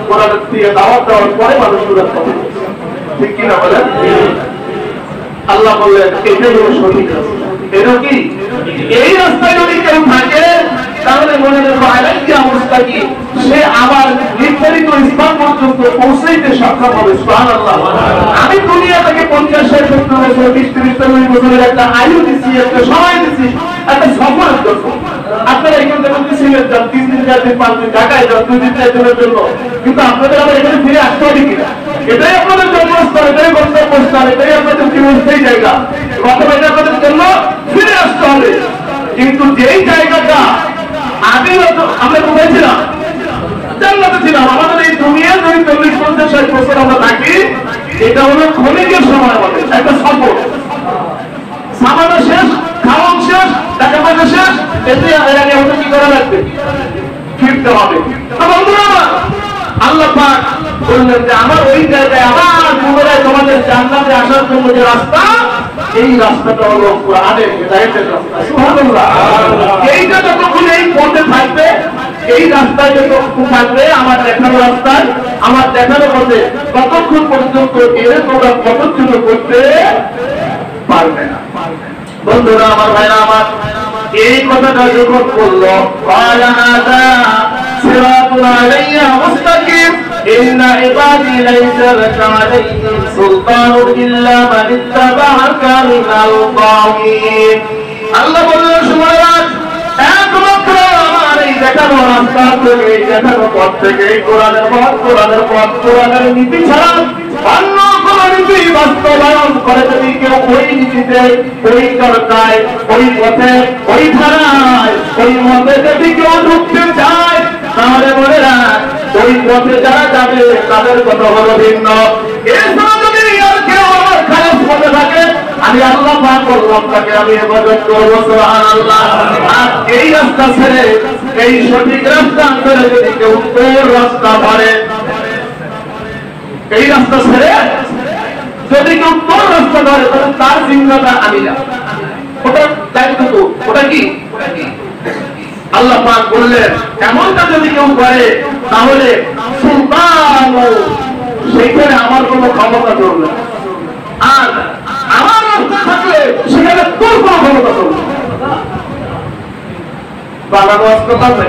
কোরআন দিয়ে দাওয়াত দেওয়ার পরে মানুষ কোরআন পাবে। ঠিক কি না বলেন? আল্লাহ বললেন এটাই হলো সঠিক রাস্তা। এটা কি? এই রাস্তায় যদি কেউ থাকে তাহলে মনে রেখো আলাইয়া মুস্তাকিম, সে আবার নির্ধারিত স্থান পর্যন্ত পৌঁছাইতে সক্ষম হবে। সুবহানাল্লাহ। আমি দুনিয়া থেকে 50-60 বছর, 20-30 বছরের একটা আয়ু দিচ্ছি, একটা সময় দিচ্ছি, একটা সফরের জন্য। আপনারা এখান থেকে সিলেট যান, 3 দিন 4 দিন 5 দিন, ঢাকায় যান 2 দিন 4 দিনের জন্য, কিন্তু আপনাদের আবার এখানে ফিরে আসতে হবে কিনা? এটাই আপনাদের জন্মস্থান, এটাই গন্তব্যস্থান, এটাই আপনাদের জীবনস্থায়ী জায়গা। অথবা এটা আপনাদের জন্য ফিরে আসতে হবে। কিন্তু যেই জায়গাটা আগে আমরা কোথায় ছিলাম? জান্নাতে ছিলাম। আমাদের এই দুনিয়ায় যদি 40-50-60 বছর আমরা থাকি, এটা হলো ক্ষণিকের সময়, আমাদের একটা সফর। সামান্য শেষ, খাওয়া হবে। আল্লাহ পাক বললেন যে আমার ওই জায়গায় আবার পুনরায় তোমাদের জান্নাতে আসার জন্য যে রাস্তা, এই রাস্তাটা হলো কোরআনের হেদায়েতের রাস্তা। সুবহানাল্লাহ। এইটা যতক্ষণ এই পথে থাকবে, এই রাস্তায় যতক্ষণ থাকবে, আমার দেখানো রাস্তায়, আমার দেখানো পথে, ততক্ষণ পর্যন্ত এর তোমরা পথচ্যুত করতে পারবে না। বন্ধুরা আমার, ভাইরা আমার, এই কথাটা যখন বললো সিরাতুন আলাইয়া মুস্তাকিম ইন্না ইবাদি লাইসা লাকা আলাইহিম সুলতানুন ইল্লা মান ইত্তাবা'আকা মিনাল গাওয়িন। আল্লাহ বললেন শুনুন, একমাত্র আমার এই দেখানো রাস্তা থেকে, এই দেখানো পথ থেকে, এই কোরআনের পথ, কোরআনের পথ, কোরআনের নীতি ছাড়া অন্য কোন নীতি বাস্তবায়ন করে যদি কেউ ওই নীতিতে, ওই চর্চায়, ওই পথে, ওই ধারায়, ওই মতে যদি কেউ ঢুকতে চায়, তাহলে মনে রাখ ওই পথে যারা যাবে তাদের কথা হলো ভিন্ন। এছাড়া যদি আর কেউ আমার খারাপ পথে থাকে, আমি আল্লাহ পাক বললাম তাকে আমি ইবাদত করব। সুবহানাল্লাহ। আর এই রাস্তা ছেড়ে, এই সঠিক রাস্তা ছেড়ে যদি কেউ তোর রাস্তা ধরে, এই রাস্তা ছেড়ে যদি কেউ তোর রাস্তা ধরে, তাহলে তার জিম্মাটা আমি না, ওটা দায়িত্ব তো। ওটা কি? আল্লাহ পাক বললেন এমনটা যদি কেউ করে তাহলে সুলতান, সেইখানে আমার কোনো ক্ষমতা চলবে না। আর আমার রাস্তা থাকলে সেখানে তোর কোনো ক্ষমতা চলবে না। বাংলা কথা পারবে?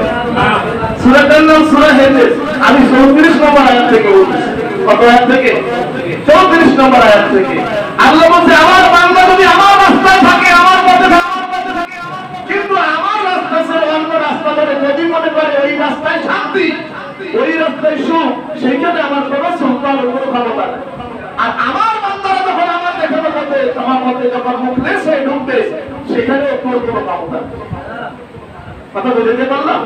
সূরাটার নাম সূরা হেজর। আমি 34 নম্বর আয়াত থেকে বলছি। কত আয়াত থেকে? 34 নম্বর আয়াত থেকে। আল্লাহ বলছে আমার বান্দা যদি আমার রাস্তায় থাকে, আমার পথে থাকে, কিন্তু আমার রাস্তা ছেড়ে অন্য রাস্তা ধরে যদি মনে করে ওই রাস্তায় শান্তি, ওই রাস্তায় সুখ, সেইখানে আমার কোনো সুলতানের কোনো ক্ষমতা নেই। আর আমার বান্দারা যখন আমার দেখানো পথে, আমার পথে যখন মুখলে সে ঢুকবে, সেখানে তোর কোনো ক্ষমতা নেই। কথা বুঝতে পারলাম?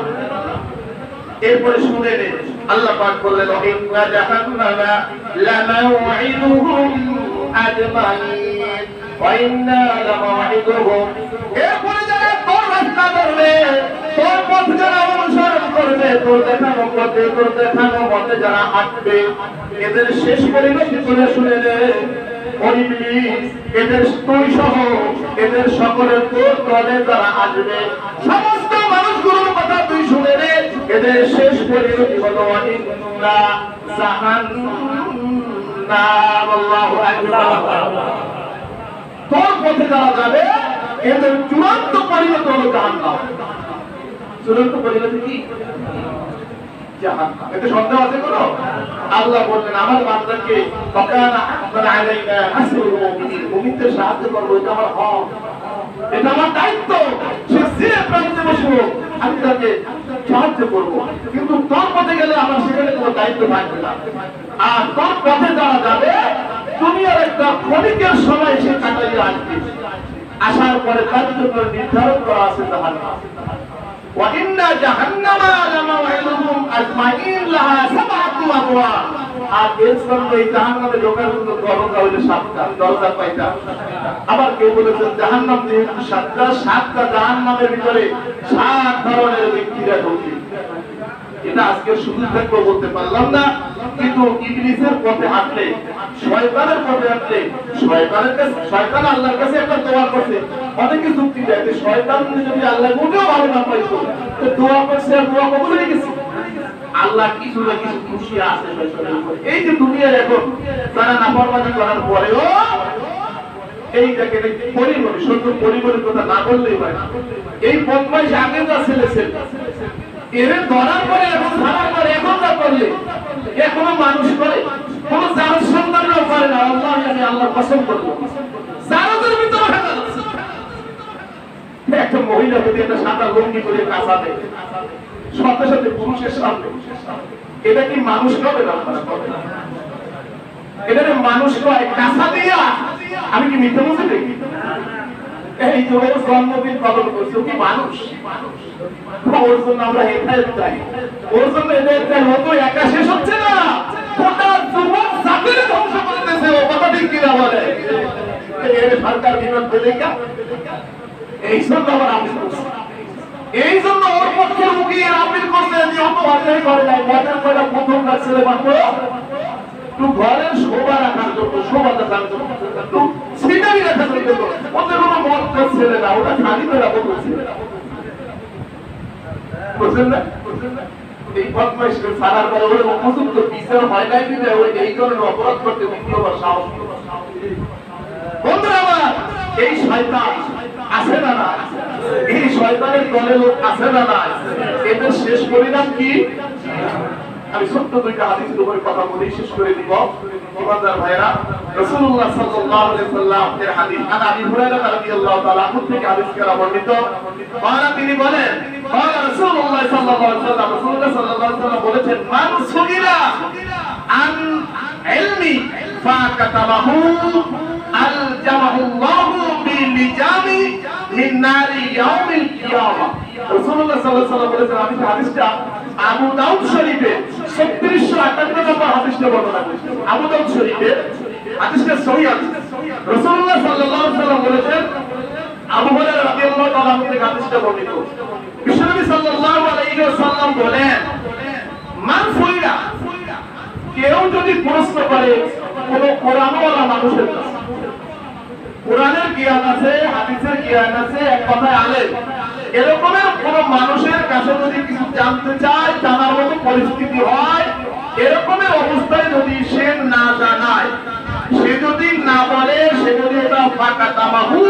এরপরে শুনে নে, আল্লাহ পাক বললেন ইন্না জাহান্নামা লামাউইদুহুম আজমাইন ওয়া ইন্না লামাউইদুহুম। এরপরে যারা তোর রাস্তা ধরবে, তোর পথ যারা অনুসরণ করবে, তোর দেখানো পথে, তোর দেখানো পথে যারা হাঁটবে, এদের শেষ পরিণতি করে শুনে নে ও ইবলিস, এদের তুই সহ এদের সকলের তোর দলে যারা আসবে, সমস্ত মানুষগুলোর কথা তুই শুনে নে, এদের শেষ পরিণতি হলো ইন্না জাহান্নাম। আল্লাহু আকবার। তোর পথে যারা যাবে এদের চূড়ান্ত পরিণতি হলো জাহান্নাম। চূড়ান্ত পরিণতি কি? জাহান্নাম। এতে সন্দেহ আছে কোনো? আল্লাহ বললেন আমার বান্দাকে ফাকানা আলাইনা নাসরুল মুমিনিন, মুমিনদের সাহায্য করব, এটা আমার হক, এটা আমার দায়িত্ব। সে যে প্রান্তে বসে আমি তাকে সাহায্য করব, কিন্তু তোর পথে গেলে আমার সেখানে কোনো দায়িত্ব থাকবে না। আর তোর পথে যারা যাবে দুনিয়ার একটা ক্ষণিকের সময় সে কাটাইয়ে আসবে, আসার পরে তার জন্য নির্ধারণ করা আছে জাহান্নাম। وإن جهنم لموعدهم أجمعين لها 7 أبواب। আর এর সঙ্গে জাহান্নামে ঢোকার জন্য দরজা হইল 7টা, দরজা কয়টা? আবার কেউ বলেছেন জাহান্নাম যেহেতু 7টা, 7টা জাহান্নামের ভিতরে 7 ধরনের ব্যক্তিরা ঢোকে। এটা আজকে শুধু থাকবো বলতে পারলাম না, কিন্তু ইবলিসের পথে হাঁটলে, শয়তানের পথে হাঁটলে, শয়তানের কাছে, শয়তান আল্লাহর কাছে একটা দোয়া করছে, অনেকে যুক্তি দেয় যে শয়তান যদি আল্লাহ মোটেও ভালো না পাইতো তো দোয়া করছে, আর দোয়া কবুল হয়ে গেছে। আল্লাহ কিছু না কিছু খুশি আছে শয়তানের উপরে। এই যে দুনিয়ার এখন তারা নাফরমানি করার পরেও এইটাকে পরিবর্তন, শুধু পরিবর্তন কথা না বললেই হয়। এই বদমাইশ আগে যা ছেলে এর ধরার পরে, এখন ধরার পরে, এখন যা করলে এখনো মানুষ করে, কোন জারজ সন্তানরাও করে না। আল্লাহ আমি আল্লাহর কসম করব, জারজের ভিতরে হাঁটা যাচ্ছে। একটা মহিলা যদি একটা সাদা লুঙ্গি করে কাঁচা দেয় সাথে সাথে পুরুষের সামনে, এটা কি মানুষ হবে না? এটা মানুষ নয়, কাঁচা দিয়া। আমি কি মিথ্যা বলছি দেখি? এই যে ওর জন্মদিন পালন করছে, ও কি মানুষ? ওর জন্য আমরা হেদায়েত চাই, ওর জন্য হেদায়েত চাই। ও তো একা শেষ হচ্ছে না, গোটা যুবক জাতির ধ্বংস করতেছে। ও কথা ঠিক কিনা বলে? এই সরকার বিমান দেখা এই জন্য আবার আমি এই জন্য ওর পক্ষে উকিল আপিল করতে যে অত অন্যায় করে নাই, মজার করে প্রথম কাজ ছেলে মাত্র একটু ঘরের শোভা রাখার জন্য, শোভা দেখার জন্য, একটু সিনারি রাখার জন্য, ওদের কোনো মত ছেলে না, ওটা খালি করে রাখবো ছেলে না, বুঝলেন না? এই বদমাইশকে ছাড়ার পরে ওই উপযুক্ত বিচার হয় নাই দিলে ওই এই ধরনের অপরাধ করতে বিপ্লব আর সাহস। বন্ধুরা আমার, এই শয়তান আছে না না, এই শয়তানের দলে লোক আছে না না, এদের শেষ পরিণাম কি? আমি ছোট্ট দুইটা হাদিসের উপরে কথা বলে শেষ করে দিব। ইমানদার ভাইরা, রাসূলুল্লাহ সাল্লাল্লাহু আলাইহি ওয়াসাল্লাম এর হাদিস আন আবি হুরায়রা রাদিয়াল্লাহু তাআলা আনহু থেকে হাদিস করা বর্ণিত। তিনি বলেন, রাসূলুল্লাহ সাল্লাল্লাহু আলাইহি ওয়াসাল্লাম, রাসূলুল্লাহ সাল্লাল্লাহু আলাইহি ওয়াসাল্লাম বলেছেন, মান সুইলা আন ইলমি ফাকাতাবাহু আলজামাহুল্লাহু বিলিজামি মিন নারি ইয়াউমিল কিয়ামা। রাসূলুল্লাহ সাল্লাল্লাহু আলাইহি ওয়াসাল্লাম বলেছেন, আমি হাদিসটা আবু দাউদ শরীফে 3658 নম্বর হাদিসে বর্ণনা করেছেন। আবু দাউদ শরীফে হাদিসটা সহিহ আছে। রাসূলুল্লাহ সাল্লাল্লাহু আলাইহি ওয়াসাল্লাম বলেছেন, আবু হুরায়রা রাদিয়াল্লাহু তাআলা থেকে হাদিসটা বর্ণিত। বিশ্বনবী সাল্লাল্লাহু আলাইহি ওয়াসাল্লাম বলেন, মান ফুইরা, কেউ যদি প্রশ্ন করে কোন কোরআনওয়ালা মানুষের কাছে, কোরআনের জ্ঞান আছে, হাদিসের জ্ঞান আছে, এক কথায় আলেম, এরকমের কোন মানুষের কাছে যদি কিছু জানতে চায়, জানার মতো পরিস্থিতি হয়, এরকমের অবস্থায় যদি সে না জানায়, সে যদি না বলে, সে যদি এটা ফাকাতামাহু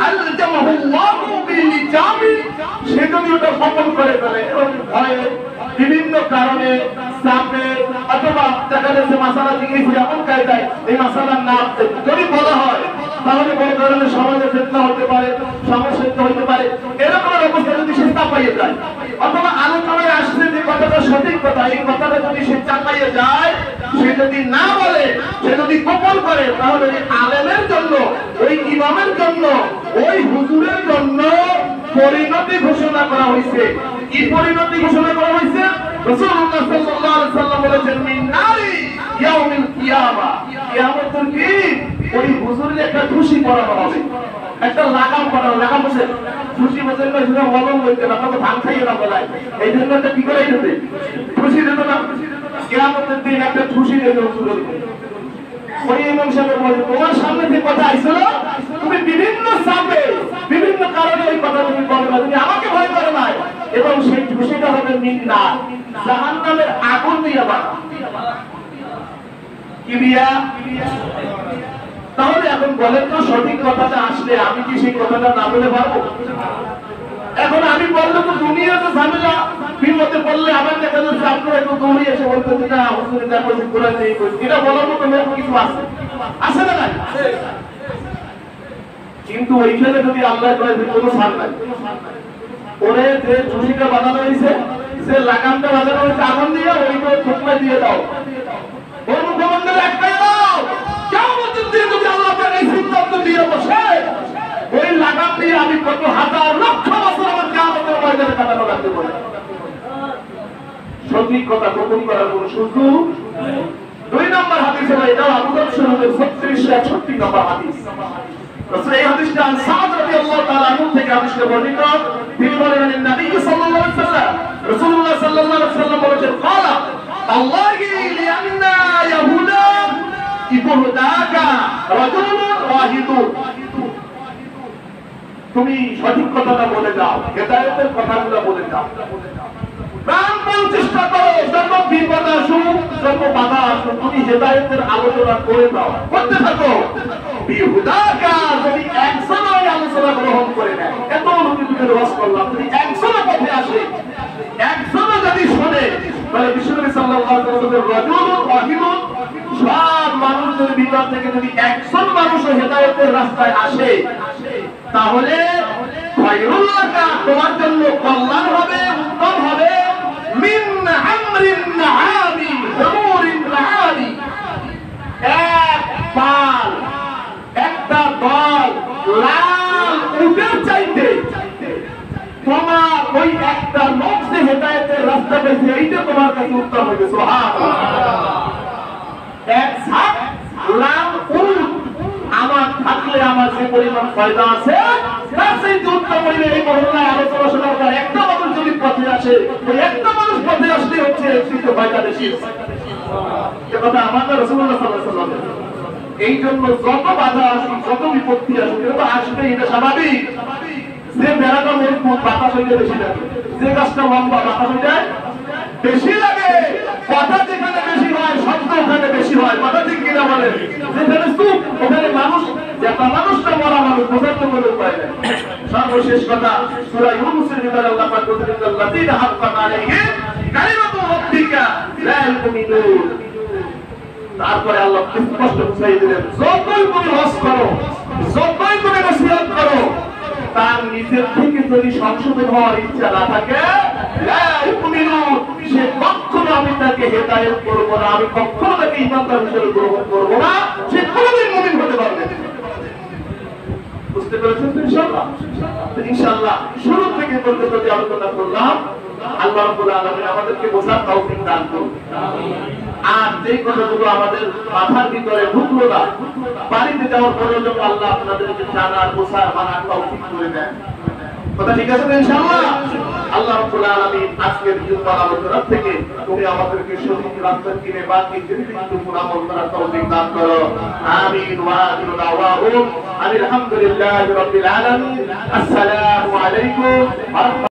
আলজামাহুল্লাহু বিলিজামি, সে যদি ওটা গোপন করে ফেলে, ভয়ে বিভিন্ন কারণে চাপে, অথবা দেখা যাচ্ছে মাসালা জিজ্ঞেস এমন কায়দায় এই মাসালার নাম যদি বলা হয়, তাহলে বড় ধরনের সমাজে ফিতনা হতে পারে, সমস্যা হতে পারে, এরকম অবস্থা যদি সে চাপাইয়ে যায়, অথবা আলোচনায় আসছে যে কথাটা সঠিক কথা, এই কথাটা যদি সে চাপাইয়ে যায়, সে যদি না বলে, সে যদি গোপন করে, তাহলে আলেমের জন্য, ওই ইমামের জন্য, ওই হুজুরের জন্য পরিণতি ঘোষণা করা হয়েছে। কি পরিণতি ঘোষণা করা হয়েছে? রাসূলুল্লাহ সাল্লাল্লাহু আলাইহি ওয়াসাল্লাম বলেছেন, মিন নারি ইয়াউমিল কিয়ামা, কিয়ামতের দিন ওই হুজুরের একটা খুশি পড়ানো হবে, একটা লাগাম পড়ানো, লাগাম বসে খুশি বসে না, সেটা বলন হইতে না, তবে ধান খাইয়ে না বলায়, এই জন্য একটা কি করে দিতে খুশি দিত না, কিয়ামতের দিন একটা খুশি দিত হুজুরের। ওই ইমাম সাহেব বলে, তোমার সামনে যে কথা আইছিল, তুমি বিভিন্ন চাপে, বিভিন্ন কারণে ওই কথা তুমি বলো না, তুমি আমাকে ভয় করো না, এবং সেই খুশিটা হবে মিন্না, জাহান্নামের আগুন দিয়ে বানা, কি দিয়া? তাহলে এখন বলেন তো, সঠিক কথাটা আসলে আমি কি সেই কথাটা না বলে পারবো? এখন আমি বললে তো দুনিয়াতে ঝামেলা, বিপদে পড়লে আমার দেখা যাচ্ছে আপনারা একটু দৌড়ে এসে বলতে যে না হুজুর এটা কইছে, কোরআন নেই কইছে, এটা বলার মতো লোক কিছু আছে, আছে না নাই? কিন্তু ওইখানে যদি আল্লাহ করে কোনো ছাড় নাই, ওরে যে ঝুড়িটা বানানো হয়েছে, সে লাগামটা বানানো হয়েছে আগুন দিয়ে, ওইটা ঠোকমা দিয়ে দাও, ওর মুখবন্ধের একটাই দাও, কিয়ামতের দিন যদি আল্লাহ তাআলা এই সিদ্ধান্ত দিয়ে বসে, ওই লাগাম দিয়ে আমি কত হাজার লক্ষ বছর আমার কিয়ামতের ময়দানে কাটানো লাগতে পারে। সঠিক কথা গোপন করার কোন সুযোগ নেই। 2 নম্বর হাদিস হলো, এটা আবু দাউদ শরীফের 3661 নম্বর হাদিস। রাসূল এই হাদিসটা সাদ রাদিয়াল্লাহু তাআলা আনহু থেকে হাদিসটা বর্ণিত। তিনি বলেন, নবী সাল্লাল্লাহু আলাইহি ওয়াসাল্লাম, রাসূলুল্লাহ সাল্লাল্লাহু আলাইহি ওয়াসাল্লাম বলেছেন, ক্বালা আল্লাহি লিআন্না ইয়াহুদা ইবহুদাকা রাজুলুন ওয়াহিদুন, তুমি সঠিক কথাটা বলে দাও, হেদায়েতের কথাগুলো বলে দাও, প্রাণপণ চেষ্টা করো, যত বিপদ আসুক, যত বাধা আসুক, তুমি হেদায়েতের আলোচনা করে দাও, করতে থাকো। বিহুদাকা, যদি একজন ওই আলোচনা গ্রহণ করে নেয়, এত অনুভূতিকে রস করলাম, যদি একজন পথে আসে, একজন যদি শোনে, তাহলে বিশ্বনবী সাল্লাল্লাহু আলাইহি ওয়াসাল্লাম রাজুলুন ওয়াহিদুন, সব মানুষের ভিতর থেকে যদি একজন মানুষ হেদায়েতের রাস্তায় আসে, তাহলে খায়রুল লাকা, তোমার জন্য কল্যাণ হবে, উত্তম হবে, মিন আমরিন নাআমি হুমুরিন নাআমি, এক পাল, একটা দল লাল উটের চাইতে তোমার ওই একটা লোক যে হেদায়েতের রাস্তা পেয়েছে, এইটা তোমার কাছে উত্তম হবে। সুবহানাল্লাহ। এক ঝাঁক লাল উট আমার থাকলে আমার যে পরিমাণ ফায়দা আছে, তার চেয়ে চেষ্টা করি এই মহল্লায় আলোচনা শোনার পর একটা মানুষ যদি পথে আসে, ওই একটা মানুষ পথে আসলে হচ্ছে বাংলাদেশের কথা আমাদের রাসূলুল্লাহ সাল্লাল্লাহু আলাইহি ওয়াসাল্লাম। এই জন্য যত বাধা আসুক, যত বিপত্তি আসুক, এটা তো আসবে, এটা স্বাভাবিক। যে বেড়াটা মজবুত বাতাস হইতে বেশি লাগে, যে গাছটা লম্বা বাতাস হইতে বেশি লাগে। কথা যেখানে বেশি হয় শব্দ ওখানে বেশি হয়, কথা ঠিক কিনা বলেন? যেখানে স্তূপ ওখানে মানুষ, একটা মানুষটা মরা মানুষ বোঝার তো কোনো উপায় নেই। সর্বশেষ কথা সূরা ইউনূসের ভিতরে আল্লাহ পাক বলেছেন আল্লাযীনা হাক্কাত আলাইহিম কালিমাতু রাব্বিকা লা ইউমিনুন। তারপরে আল্লাহ স্পষ্ট বুঝাই দিলেন, যতই তুমি হজ করো, যতই তুমি নসিহত করো, তার নিজের থেকে যদি সংশোধন হওয়ার ইচ্ছা না থাকে, সে কখনো আমি তাকে হেদায়েত করবো না, আমি কখনো তাকে ইমানদার হিসেবে গ্রহণ করবো না, সে কোনোদিন মুমিন হতে পারবে না। বুঝতে পেরেছেন তো? ইনশাআল্লাহ ইনশাআল্লাহ শুরু থেকে বলতে যদি আলোচনা করলাম, আল্লাহ রাব্বুল আলামিন আমাদেরকে বোঝার তৌফিক দান করুন। আর যে কথাগুলো আমাদের মাথার ভিতরে ঢুকলো না, বাড়িতে যাওয়ার পরে যেন আল্লাহ আপনাদেরকে জানার, বোঝার, মানার তৌফিক করে দেন। কথা ঠিক আছে তো? ইনশাআল্লাহ আল্লাহ রাব্বুল আলামিন আজকের জুমার আলোচনা থেকে তুমি আমাদেরকে সঠিক রাস্তা কিনে বাকি জিন্দেগিতে আমল করার তৌফিক দান করো। আমিন ওয়া আখিরু দাওয়াহুম আলহামদুলিল্লাহি রাব্বিল আলামিন। আসসালামু আলাইকুম।